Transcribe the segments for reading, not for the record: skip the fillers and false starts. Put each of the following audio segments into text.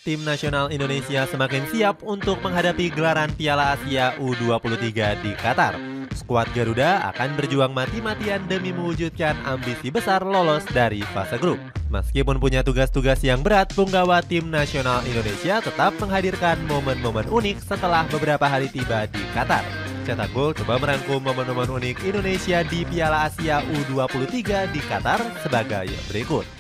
Tim nasional Indonesia semakin siap untuk menghadapi gelaran Piala Asia U23 di Qatar. Skuad Garuda akan berjuang mati-matian demi mewujudkan ambisi besar lolos dari fase grup. Meskipun punya tugas-tugas yang berat, punggawa tim nasional Indonesia tetap menghadirkan momen-momen unik setelah beberapa hari tiba di Qatar. Cetak Gol coba merangkum momen-momen unik Indonesia di Piala Asia U23 di Qatar sebagai berikut.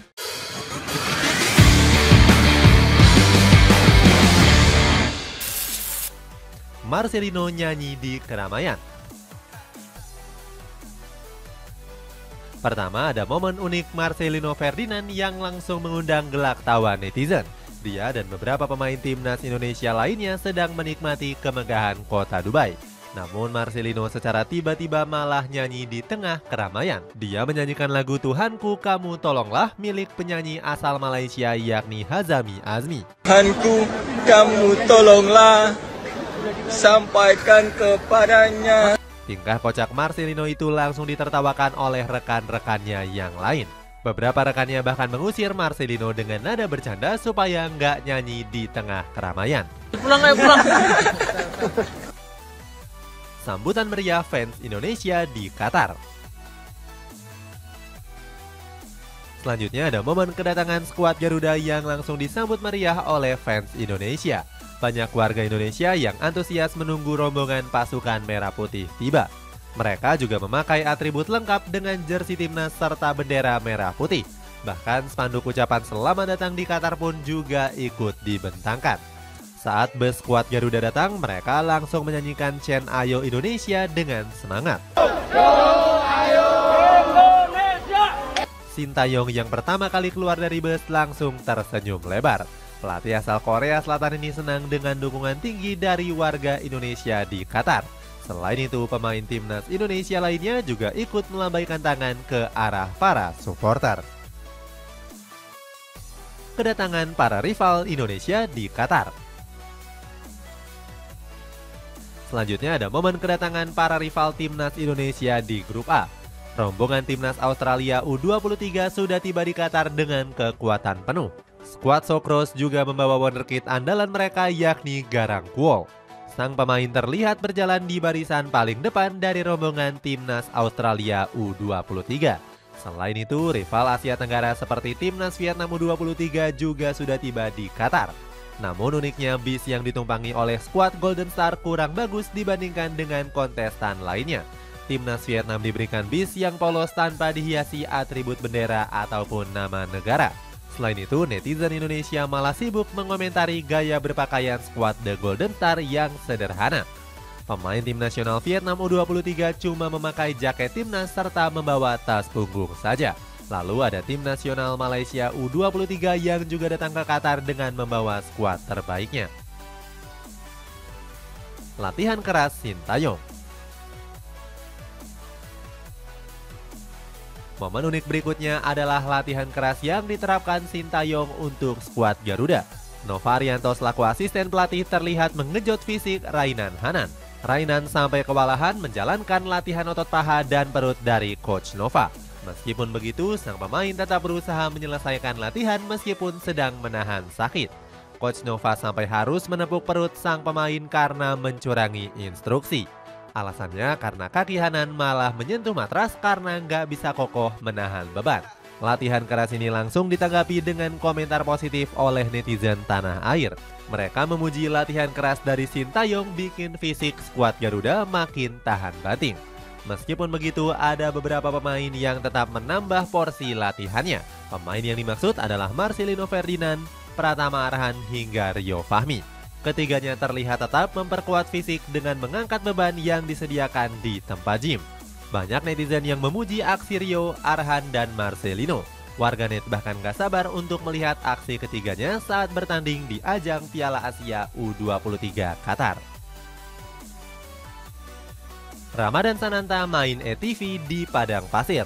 Marcelino nyanyi di keramaian. Pertama, ada momen unik Marcelino Ferdinand yang langsung mengundang gelak tawa netizen. Dia dan beberapa pemain timnas Indonesia lainnya sedang menikmati kemegahan kota Dubai. Namun Marcelino secara tiba-tiba malah nyanyi di tengah keramaian. Dia menyanyikan lagu Tuhanku Kamu Tolonglah milik penyanyi asal Malaysia yakni Hazami Azmi. Tuhanku Kamu Tolonglah, sampaikan kepadanya. Tingkah kocak Marcelino itu langsung ditertawakan oleh rekan-rekannya yang lain. Beberapa rekannya bahkan mengusir Marcelino dengan nada bercanda supaya nggak nyanyi di tengah keramaian. Pulang. Sambutan meriah fans Indonesia di Qatar. Selanjutnya ada momen kedatangan skuad Garuda yang langsung disambut meriah oleh fans Indonesia. Banyak warga Indonesia yang antusias menunggu rombongan pasukan merah putih tiba. Mereka juga memakai atribut lengkap dengan jersey timnas serta bendera merah putih. Bahkan spanduk ucapan selamat datang di Qatar pun juga ikut dibentangkan. Saat bus skuad Garuda datang, mereka langsung menyanyikan chant Ayo Indonesia dengan semangat. Ayo Indonesia! Sintayong yang pertama kali keluar dari bus langsung tersenyum lebar. Pelatih asal Korea Selatan ini senang dengan dukungan tinggi dari warga Indonesia di Qatar. Selain itu, pemain timnas Indonesia lainnya juga ikut melambaikan tangan ke arah para supporter. Kedatangan para rival Indonesia di Qatar. Selanjutnya ada momen kedatangan para rival timnas Indonesia di grup A. Rombongan timnas Australia U23 sudah tiba di Qatar dengan kekuatan penuh. Skuad Socceroos juga membawa wonderkid andalan mereka yakni Garang Kuol. Sang pemain terlihat berjalan di barisan paling depan dari rombongan timnas Australia U23. Selain itu, rival Asia Tenggara seperti timnas Vietnam U23 juga sudah tiba di Qatar. Namun uniknya bis yang ditumpangi oleh skuad Golden Star kurang bagus dibandingkan dengan kontestan lainnya. Timnas Vietnam diberikan bis yang polos tanpa dihiasi atribut bendera ataupun nama negara. Selain itu, netizen Indonesia malah sibuk mengomentari gaya berpakaian skuad The Golden Star yang sederhana. Pemain tim nasional Vietnam U23 cuma memakai jaket timnas serta membawa tas punggung saja. Lalu ada tim nasional Malaysia U23 yang juga datang ke Qatar dengan membawa skuad terbaiknya. Latihan keras Sintayong. Momen unik berikutnya adalah latihan keras yang diterapkan Sintayong untuk skuad Garuda. Nova Arianto selaku asisten pelatih terlihat mengejut fisik Rainan Hanan. Rainan sampai kewalahan menjalankan latihan otot paha dan perut dari Coach Nova. Meskipun begitu, sang pemain tetap berusaha menyelesaikan latihan meskipun sedang menahan sakit. Coach Nova sampai harus menepuk perut sang pemain karena mencurangi instruksi. Alasannya karena kaki Hanan malah menyentuh matras karena nggak bisa kokoh menahan beban. Latihan keras ini langsung ditanggapi dengan komentar positif oleh netizen tanah air. Mereka memuji latihan keras dari Sintayong bikin fisik skuad Garuda makin tahan banting. Meskipun begitu, ada beberapa pemain yang tetap menambah porsi latihannya. Pemain yang dimaksud adalah Marcelino Ferdinand, Pratama Arhan hingga Rio Fahmi. Ketiganya terlihat tetap memperkuat fisik dengan mengangkat beban yang disediakan di tempat gym. Banyak netizen yang memuji aksi Rio, Arhan, dan Marcelino. Warganet bahkan gak sabar untuk melihat aksi ketiganya saat bertanding di ajang Piala Asia U23 Qatar. Ramadan Sananta main ATV di padang pasir.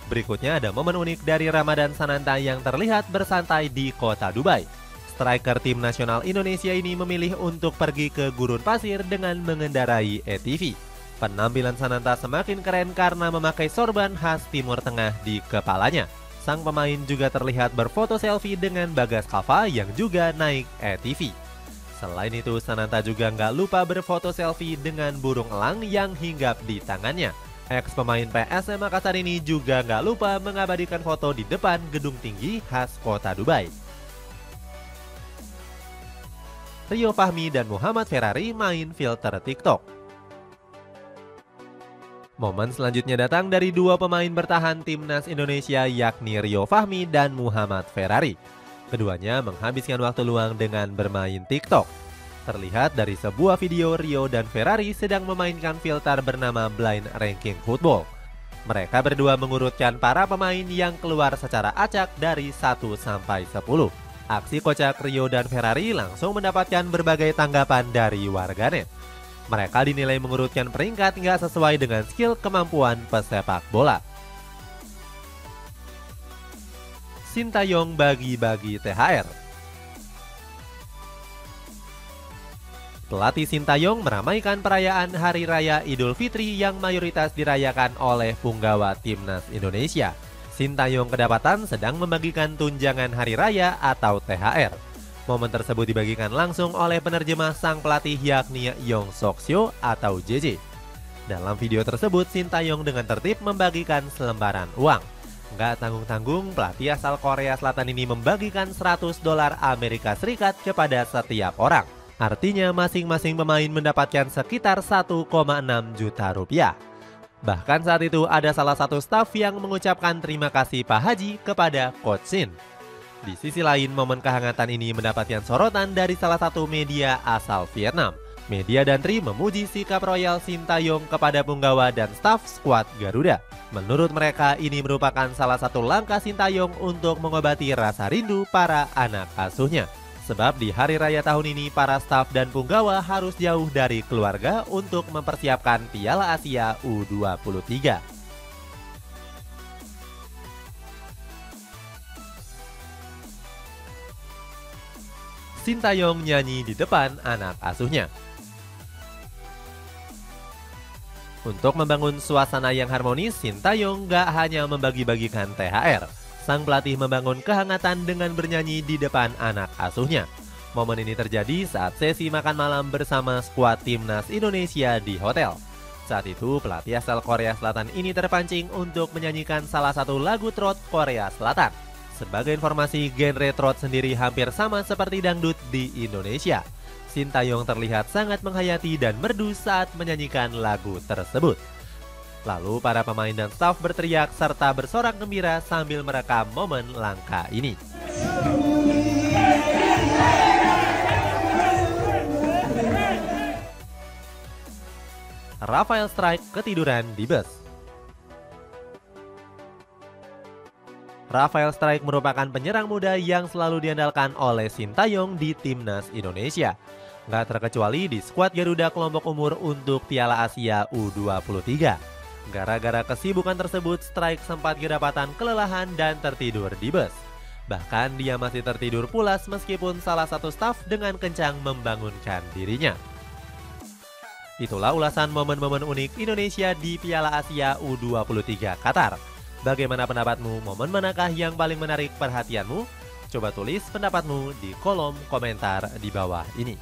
Berikutnya ada momen unik dari Ramadan Sananta yang terlihat bersantai di kota Dubai. Striker tim nasional Indonesia ini memilih untuk pergi ke gurun pasir dengan mengendarai ATV. Penampilan Sananta semakin keren karena memakai sorban khas Timur Tengah di kepalanya. Sang pemain juga terlihat berfoto selfie dengan Bagas Kava yang juga naik ATV. Selain itu, Sananta juga nggak lupa berfoto selfie dengan burung elang yang hinggap di tangannya. Ex pemain PSM Makassar ini juga nggak lupa mengabadikan foto di depan gedung tinggi khas kota Dubai. Rio Fahmi dan Muhammad Ferrari main filter TikTok. Momen selanjutnya datang dari dua pemain bertahan timnas Indonesia yakni Rio Fahmi dan Muhammad Ferrari. Keduanya menghabiskan waktu luang dengan bermain TikTok. Terlihat dari sebuah video Rio dan Ferrari sedang memainkan filter bernama Blind Ranking Football. Mereka berdua mengurutkan para pemain yang keluar secara acak dari 1 sampai 10. Aksi kocak Rio dan Ferrari langsung mendapatkan berbagai tanggapan dari warganet. Mereka dinilai mengurutkan peringkat nggak sesuai dengan skill kemampuan pesepak bola. Sintayong bagi-bagi THR. Pelatih Sintayong meramaikan perayaan Hari Raya Idul Fitri yang mayoritas dirayakan oleh punggawa timnas Indonesia. Sintayong kedapatan sedang membagikan tunjangan Hari Raya atau THR. Momen tersebut dibagikan langsung oleh penerjemah sang pelatih yakni Yong Sok Seo atau JJ. Dalam video tersebut, Sintayong dengan tertib membagikan selembaran uang. Nggak tanggung-tanggung, pelatih asal Korea Selatan ini membagikan $100 Amerika Serikat kepada setiap orang. Artinya masing-masing pemain mendapatkan sekitar 1,6 juta rupiah. Bahkan saat itu ada salah satu staf yang mengucapkan terima kasih Pak Haji kepada Coach Shin. Di sisi lain, momen kehangatan ini mendapatkan sorotan dari salah satu media asal Vietnam. Media dan Tri memuji sikap Royal Sintayong kepada punggawa dan staf skuad Garuda. Menurut mereka, ini merupakan salah satu langkah Sintayong untuk mengobati rasa rindu para anak asuhnya. Sebab di hari raya tahun ini, para staf dan punggawa harus jauh dari keluarga untuk mempersiapkan Piala Asia U23. Sintayong nyanyi di depan anak asuhnya. Untuk membangun suasana yang harmonis, Sintayong gak hanya membagi-bagikan THR. Sang pelatih membangun kehangatan dengan bernyanyi di depan anak asuhnya. Momen ini terjadi saat sesi makan malam bersama skuad timnas Indonesia di hotel. Saat itu, pelatih asal Korea Selatan ini terpancing untuk menyanyikan salah satu lagu trot Korea Selatan. Sebagai informasi, genre trot sendiri hampir sama seperti dangdut di Indonesia. Sintayong terlihat sangat menghayati dan merdu saat menyanyikan lagu tersebut. Lalu para pemain dan staf berteriak serta bersorak gembira sambil merekam momen langka ini. Rafael Strike ketiduran di bus. Rafael Strike merupakan penyerang muda yang selalu diandalkan oleh Sintayong di timnas Indonesia. Nggak terkecuali di skuad Garuda kelompok umur untuk Piala Asia U23. Gara-gara kesibukan tersebut, Strike sempat kedapatan kelelahan dan tertidur di bus. Bahkan dia masih tertidur pulas meskipun salah satu staf dengan kencang membangunkan dirinya. Itulah ulasan momen-momen unik Indonesia di Piala Asia U23 Qatar. Bagaimana pendapatmu? Momen manakah yang paling menarik perhatianmu? Coba tulis pendapatmu di kolom komentar di bawah ini.